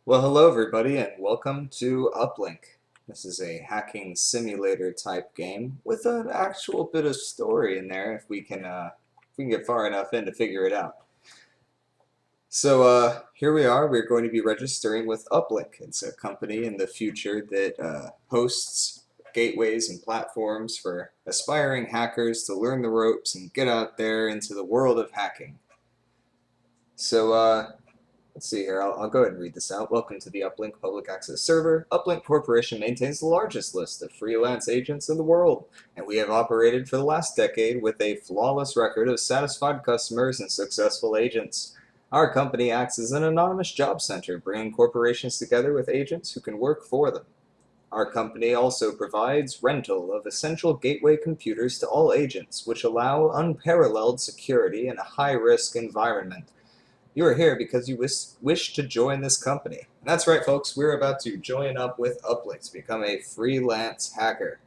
Well, hello everybody, and welcome to Uplink. This is a hacking simulator type game with an actual bit of story in there if we can get far enough in to figure it out. So here we are. We're going to be registering with Uplink. It's a company in the future that hosts gateways and platforms for aspiring hackers to learn the ropes and get out there into the world of hacking. So let's see here. I'll go ahead and read this out. Welcome to the Uplink Public Access Server. Uplink Corporation maintains the largest list of freelance agents in the world, and we have operated for the last decade with a flawless record of satisfied customers and successful agents. Our company acts as an anonymous job center, bringing corporations together with agents who can work for them. Our company also provides rental of essential gateway computers to all agents, which allow unparalleled security in a high-risk environment. You are here because you wish to join this company. And that's right, folks. We're about to join up with Uplink to become a freelance hacker.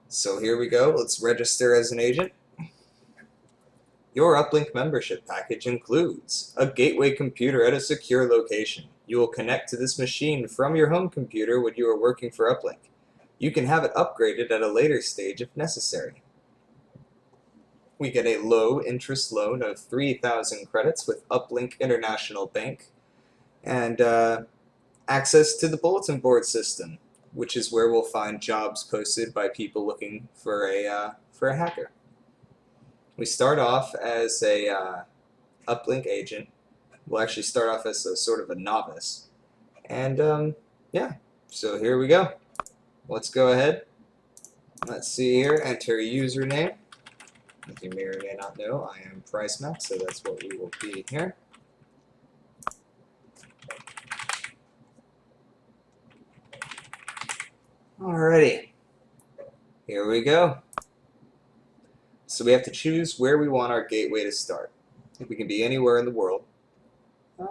So here we go. Let's register as an agent. Your Uplink membership package includes a gateway computer at a secure location. You will connect to this machine from your home computer when you are working for Uplink. You can have it upgraded at a later stage if necessary. We get a low-interest loan of 3,000 credits with Uplink International Bank, and access to the bulletin board system, which is where we'll find jobs posted by people looking for a hacker. We start off as a Uplink agent. We'll actually start off as a sort of a novice, and yeah. So here we go. Let's go ahead. Let's see here. Enter a username. As you may or may not know, I am PriceMax, so that's what we will be here. Alrighty, here we go. So we have to choose where we want our gateway to start. I think we can be anywhere in the world.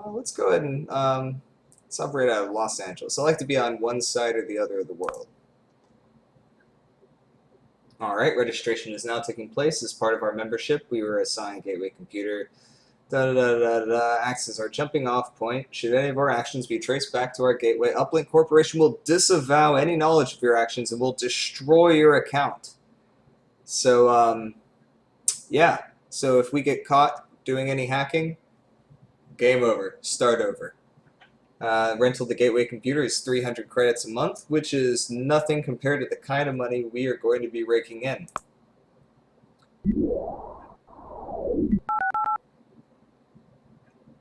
Let's go ahead and let's operate out of Los Angeles. I like to be on one side or the other of the world. Alright, registration is now taking place. As part of our membership, we were assigned gateway computer. Acts as our jumping off point. Should any of our actions be traced back to our gateway, Uplink Corporation will disavow any knowledge of your actions and will destroy your account. So, yeah. So if we get caught doing any hacking, game over. Start over. Rental the gateway computer is 300 credits a month, which is nothing compared to the kind of money we are going to be raking in.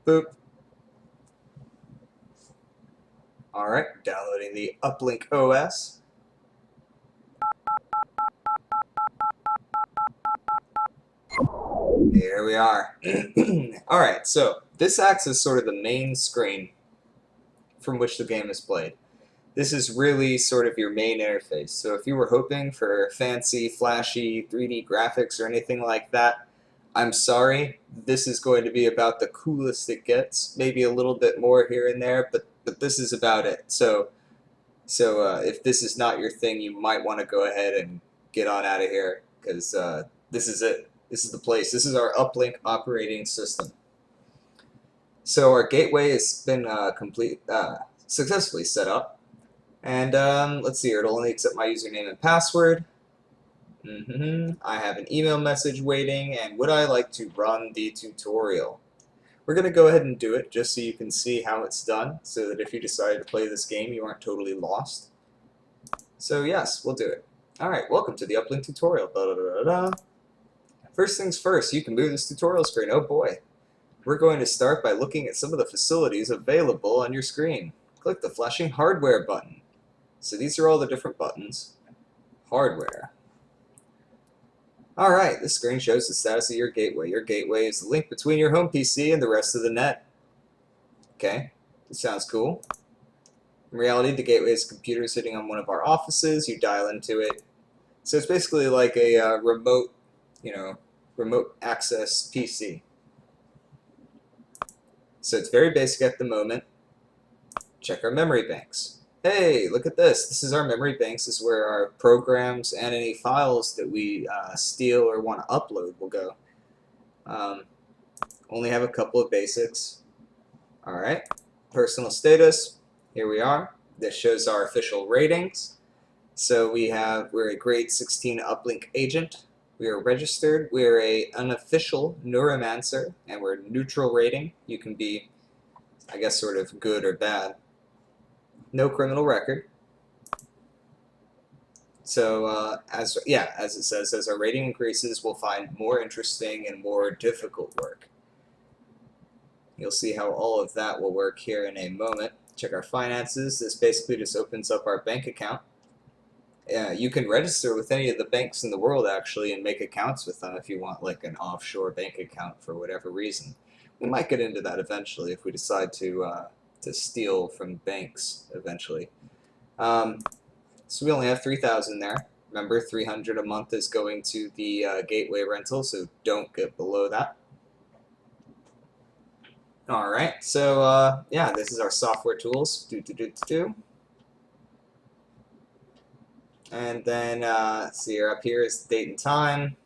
Boop. Alright, downloading the Uplink OS. Here we are. Alright, so this acts as sort of the main screen from which the game is played. This is really sort of your main interface. So if you were hoping for fancy, flashy 3D graphics or anything like that, I'm sorry. This is going to be about the coolest it gets. Maybe a little bit more here and there, but this is about it. So if this is not your thing, you might want to go ahead and get on out of here, because this is it. This is the place. This is our Uplink operating system. So our gateway has been successfully set up, and let's see here. It'll only accept my username and password. I have an email message waiting, and would I like to run the tutorial? We're going to go ahead and do it just so you can see how it's done, so that if you decide to play this game, you aren't totally lost. So yes, we'll do it. Alright, welcome to the Uplink tutorial. First things first, you can move this tutorial screen. Oh boy. We're going to start by looking at some of the facilities available on your screen. Click the flashing hardware button. So these are all the different buttons. Hardware. Alright, this screen shows the status of your gateway. Your gateway is the link between your home PC and the rest of the net. Okay, this sounds cool. In reality, the gateway is a computer sitting on one of our offices. You dial into it. So it's basically like a remote, remote access PC. So it's very basic at the moment. Check our memory banks. Hey, look at this. This is our memory banks. This is where our programs and any files that we steal or want to upload will go. Only have a couple of basics. Alright. personal status. Here we are. This shows our official ratings. So we're a grade 16 uplink agent. We are registered. We're an unofficial neuromancer, and we're neutral rating. You can be, I guess, sort of good or bad. No criminal record. So as it says, as our rating increases, we'll find more interesting and more difficult work. You'll see how all of that will work here in a moment. Check our finances. This basically just opens up our bank account. You can register with any of the banks in the world actually and make accounts with them if you want like an offshore bank account for whatever reason. We might get into that eventually if we decide to steal from banks eventually. So we only have 3,000 there. Remember, 300 a month is going to the gateway rental, so don't get below that. All right, so yeah, this is our software tools. And then see here, up here is the date and time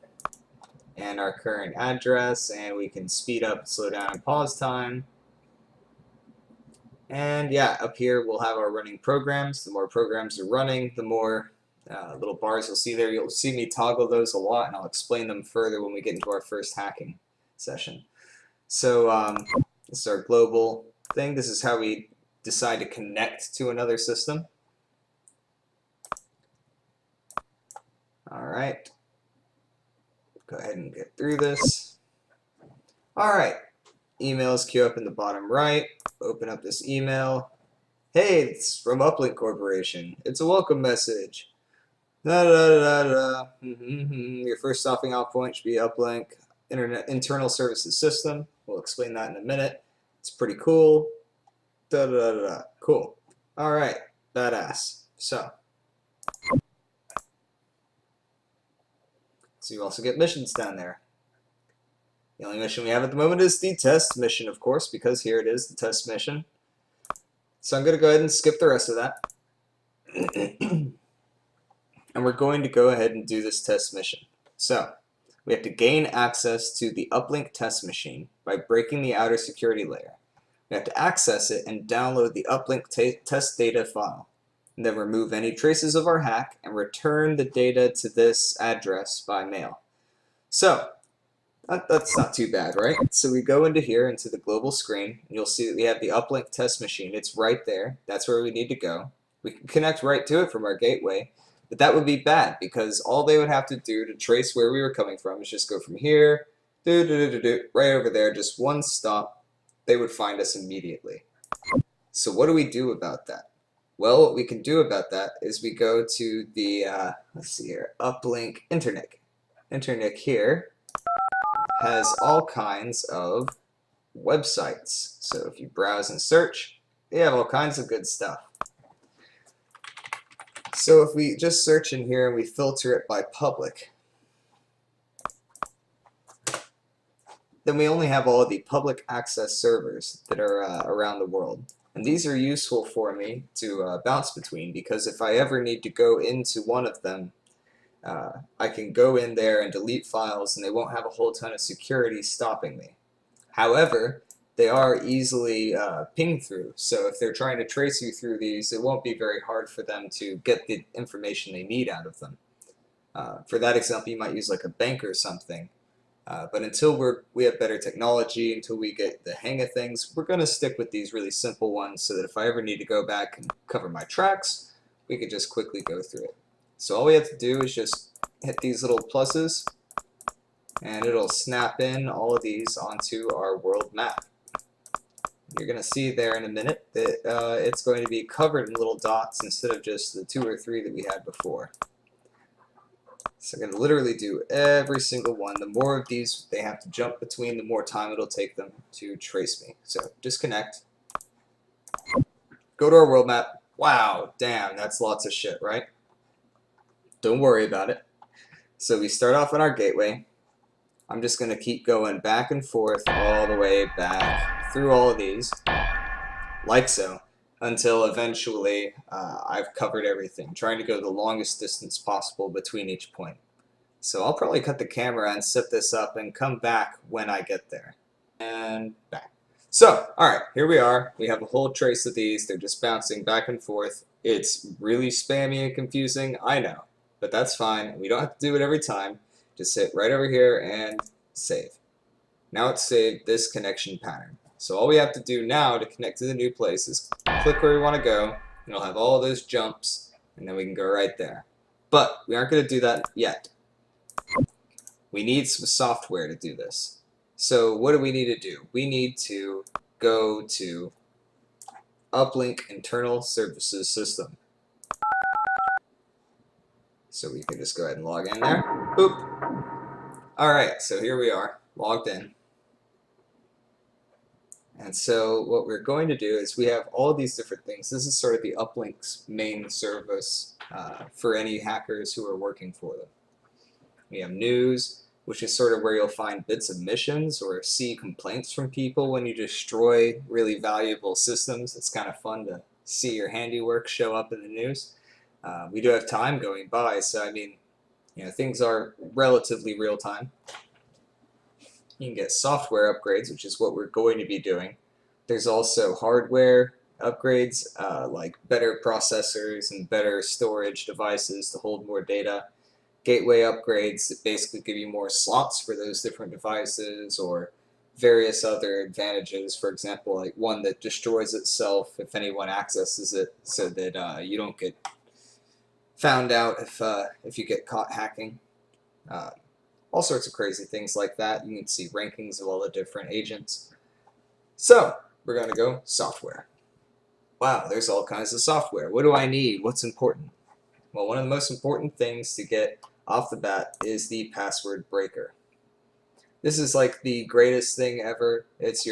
and our current address, and we can speed up, slow down, and pause time. And yeah, up here we'll have our running programs. The more programs are running, the more little bars you'll see there. You'll see me toggle those a lot, and I'll explain them further when we get into our first hacking session. So this is our global thing. This is how we decide to connect to another system. All right, go ahead and get through this. All right, emails queue up in the bottom right. Open up this email. Hey, it's from Uplink Corporation. It's a welcome message. Your first stopping off point should be Uplink Internet Internal Services System. We'll explain that in a minute. It's pretty cool. Cool. All right, badass. So you also get missions down there. The only mission we have at the moment is the test mission, of course, because here it is, the test mission. So I'm going to go ahead and skip the rest of that. And we're going to go ahead and do this test mission. So we have to gain access to the Uplink test machine by breaking the outer security layer. We have to access it and download the Uplink test data file. And then remove any traces of our hack and return the data to this address by mail. So that's not too bad, right? So we go into here, into the global screen, and you'll see that we have the Uplink test machine. It's right there. That's where we need to go. We can connect right to it from our gateway, but that would be bad because all they would have to do to trace where we were coming from is just go from here, right over there, just one stop. They would find us immediately. So what do we do about that? Well, what we can do about that is we go to the, let's see here, Uplink Internet. Internet here has all kinds of websites. So if you browse and search, they have all kinds of good stuff. So if we just search in here and we filter it by public, then we only have all of the public access servers that are around the world. And these are useful for me to bounce between, because if I ever need to go into one of them, I can go in there and delete files and they won't have a whole ton of security stopping me. However, they are easily pinged through, so if they're trying to trace you through these, it won't be very hard for them to get the information they need out of them. For that example, you might use like a bank or something. But until we have better technology, until we get the hang of things, we're going to stick with these really simple ones so that if I ever need to go back and cover my tracks, we can just quickly go through it. So all we have to do is just hit these little pluses, and it'll snap in all of these onto our world map. You're going to see there in a minute that it's going to be covered in little dots instead of just the 2 or 3 that we had before. So I'm going to literally do every single one. The more of these they have to jump between, the more time it'll take them to trace me. So disconnect. Go to our world map. Wow, damn, that's lots of shit, right? Don't worry about it. So we start off on our gateway. I'm just going to keep going back and forth all the way back through all of these, like so, until eventually I've covered everything, trying to go the longest distance possible between each point. So I'll probably cut the camera and set this up and come back when I get there. And back. So, alright, here we are. We have a whole trace of these. They're just bouncing back and forth. It's really spammy and confusing, I know. But that's fine. We don't have to do it every time. Just hit right over here and save. Now it's saved this connection pattern. So all we have to do now to connect to the new place is click where we want to go, and it'll have all of those jumps, and then we can go right there. But we aren't going to do that yet. We need some software to do this. So what do we need to do? We need to go to Uplink Internal Services System. So we can just go ahead and log in there. Boop. Alright, so here we are, logged in. And so what we're going to do is we have all these different things. This is sort of the Uplink's main service for any hackers who are working for them. We have news, which is sort of where you'll find bits of missions or see complaints from people when you destroy really valuable systems. It's kind of fun to see your handiwork show up in the news. We do have time going by, so I mean, things are relatively real time. You can get software upgrades, which is what we're going to be doing. There's also hardware upgrades, like better processors and better storage devices to hold more data. Gateway upgrades that basically give you more slots for those different devices, or various other advantages. For example, like one that destroys itself if anyone accesses it, so that you don't get found out if you get caught hacking. All sorts of crazy things like that. You can see rankings of all the different agents. So we're going to go software. Wow, there's all kinds of software. What do I need? What's important? Well, one of the most important things to get off the bat is the password breaker. This is like the greatest thing ever. It's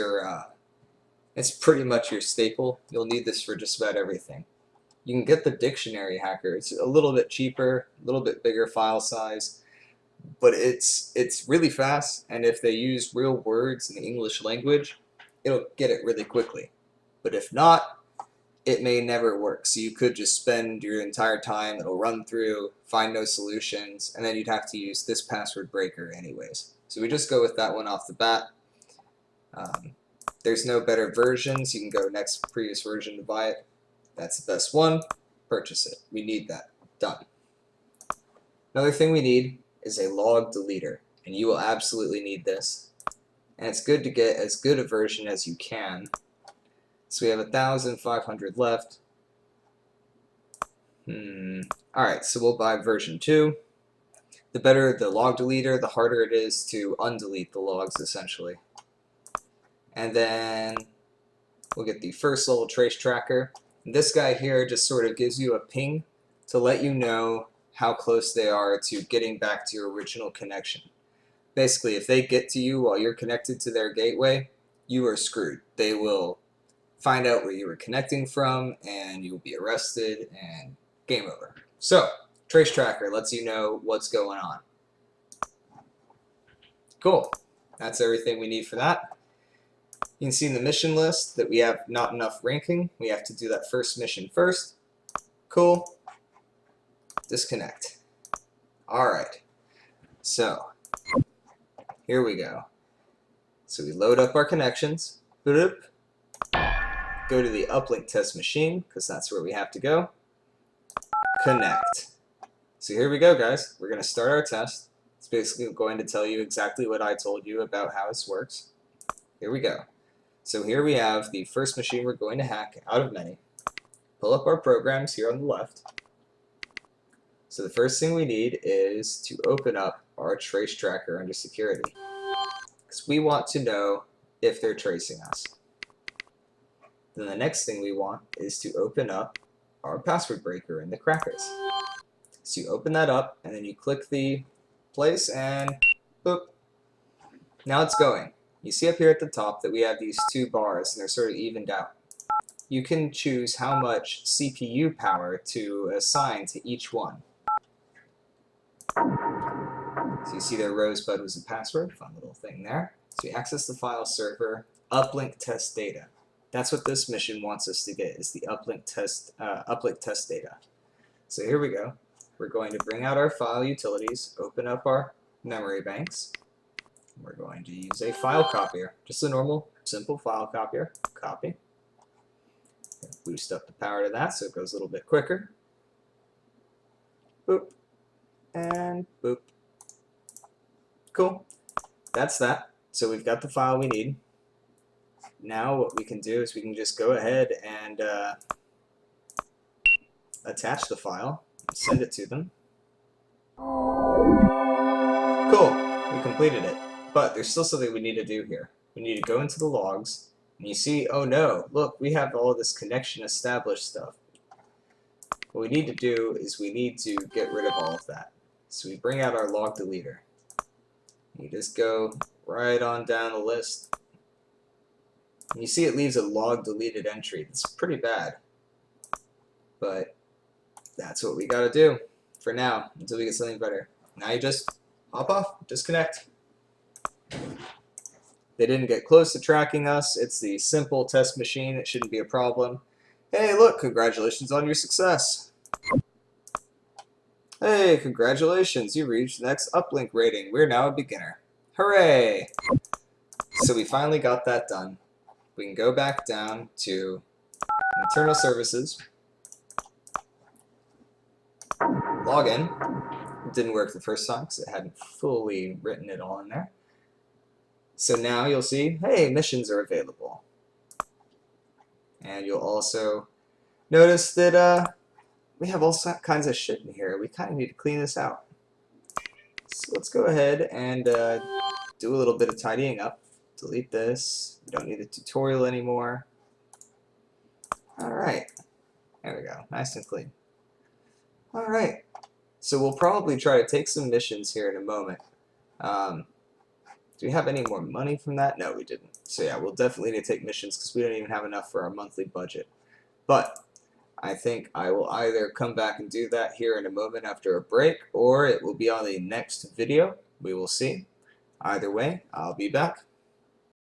it's pretty much your staple. You'll need this for just about everything. You can get the dictionary hacker. It's a little bit cheaper, a little bit bigger file size, but it's really fast, and if they use real words in the English language, it'll get it really quickly. But if not, it may never work. So you could just spend your entire time, it'll run through, find no solutions, and then you'd have to use this password breaker anyways. So we just go with that one off the bat. There's no better versions. You can go next previous version to buy it. That's the best one. Purchase it. We need that. Done. Another thing we need is a log deleter, and you will absolutely need this. And it's good to get as good a version as you can. So we have 1,500 left. Alright, so we'll buy version 2. The better the log deleter, the harder it is to undelete the logs, essentially. And then we'll get the first level trace tracker. And this guy here just sort of gives you a ping to let you know how close they are to getting back to your original connection. Basically, if they get to you while you're connected to their gateway, you are screwed. They will find out where you were connecting from, and you will be arrested, and game over. So, trace tracker lets you know what's going on. Cool. That's everything we need for that. You can see in the mission list that we have not enough ranking. We have to do that first mission first. Cool. Disconnect. Alright. So, here we go. So we load up our connections. Boop. Go to the uplink test machine, because that's where we have to go. Connect. So here we go, guys. We're going to start our test. It's basically going to tell you exactly what I told you about how this works. Here we go. So here we have the first machine we're going to hack out of many. Pull up our programs here on the left. So the first thing we need is to open up our trace tracker under security, because we want to know if they're tracing us. Then the next thing we want is to open up our password breaker in the crackers. So you open that up, and then you click the place, and boop. Now it's going. You see up here at the top that we have these two bars, and they're sort of evened out. You can choose how much CPU power to assign to each one. So you see there, Rosebud was the password, fun little thing there. So you access the file server, uplink test data. That's what this mission wants us to get, is the uplink test data. So here we go. We're going to bring out our file utilities, open up our memory banks, we're going to use a file copier. Just a normal, simple file copier. Copy. Boost up the power to that so it goes a little bit quicker. Boop. And boop. Cool. That's that. So we've got the file we need. Now what we can do is we can just go ahead and attach the file and send it to them. Cool. We completed it. But there's still something we need to do here. We need to go into the logs, and you see, oh no, look, we have all this connection established stuff. What we need to do is we need to get rid of all of that. So we bring out our log deleter. You just go right on down the list. And you see it leaves a log deleted entry. It's pretty bad. But that's what we gotta do for now until we get something better. Now you just hop off, disconnect. They didn't get close to tracking us. It's the simple test machine. It shouldn't be a problem. Hey, look, congratulations on your success. Hey, congratulations, you reached the next uplink rating. We're now a beginner. Hooray! So we finally got that done. We can go back down to internal services, log in. It didn't work the first time because it hadn't fully written it all in there. So now you'll see, hey, missions are available. And you'll also notice that we have all kinds of shit in here. We kind of need to clean this out. So let's go ahead and do a little bit of tidying up. Delete this. We don't need the tutorial anymore. Alright. There we go. Nice and clean. Alright. So we'll probably try to take some missions here in a moment. Do we have any more money from that? No, we didn't. So yeah, we'll definitely need to take missions because we don't even have enough for our monthly budget. But I think I will either come back and do that here in a moment after a break, or it will be on the next video. We will see. Either way, I'll be back.